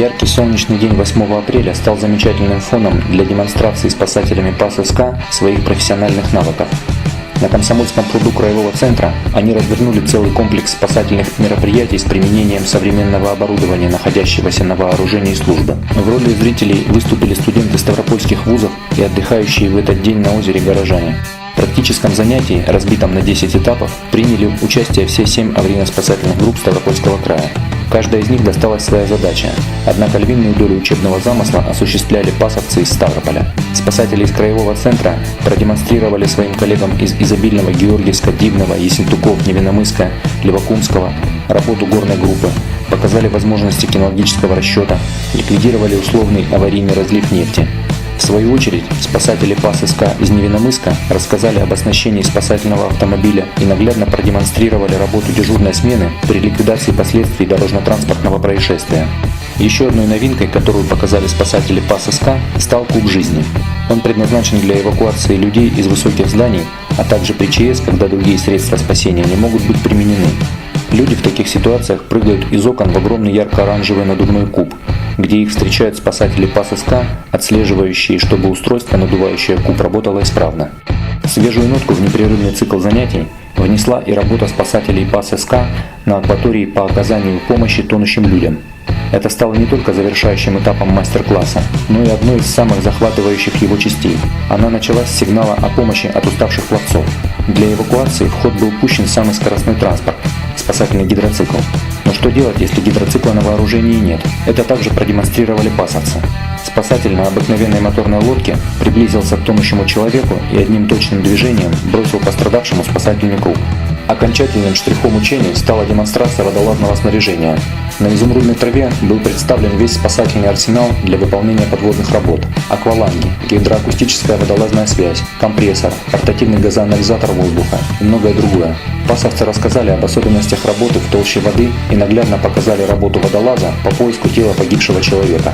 Яркий солнечный день 8 апреля стал замечательным фоном для демонстрации спасателями ПАС-СК своих профессиональных навыков. На Комсомольском пруду Краевого центра они развернули целый комплекс спасательных мероприятий с применением современного оборудования, находящегося на вооружении службы. В роли зрителей выступили студенты ставропольских вузов и отдыхающие в этот день на озере горожане. В практическом занятии, разбитом на 10 этапов, приняли участие все 7 аварийно-спасательных групп Ставропольского края. Каждая из них досталась своя задача, однако львиную долю учебного замысла осуществляли пасовцы из Ставрополя. Спасатели из Краевого центра продемонстрировали своим коллегам из Изобильного, Георгиевска, Дивного, Ессентуков, Невинномысска, Левокумского работу горной группы, показали возможности кинологического расчета, ликвидировали условный аварийный разлив нефти. В свою очередь, спасатели ПАС-СК из Невинномысска рассказали об оснащении спасательного автомобиля и наглядно продемонстрировали работу дежурной смены при ликвидации последствий дорожно-транспортного происшествия. Еще одной новинкой, которую показали спасатели ПАС-СК, стал куб жизни. Он предназначен для эвакуации людей из высоких зданий, а также при ЧС, когда другие средства спасения не могут быть применены. Люди в таких ситуациях прыгают из окон в огромный ярко-оранжевый надувной куб, где их встречают спасатели ПАС-СК, отслеживающие, чтобы устройство, надувающее куб, работало исправно. Свежую нотку в непрерывный цикл занятий внесла и работа спасателей ПАС-СК на акватории по оказанию помощи тонущим людям. Это стало не только завершающим этапом мастер-класса, но и одной из самых захватывающих его частей. Она началась с сигнала о помощи от уставших пловцов. Для эвакуации в ход был пущен самый скоростной транспорт – спасательный гидроцикл. Но что делать, если гидроцикла на вооружении нет? Это также продемонстрировали пасовцы. Спасатель на обыкновенной моторной лодке приблизился к тонущему человеку и одним точным движением бросил пострадавшему спасательный круг. Окончательным штрихом учений стала демонстрация водолазного снаряжения. На изумрудной траве был представлен весь спасательный арсенал для выполнения подводных работ: акваланги, гидроакустическая водолазная связь, компрессор, портативный газоанализатор воздуха и многое другое. Пасовцы рассказали об особенностях работы в толще воды и наглядно показали работу водолаза по поиску тела погибшего человека.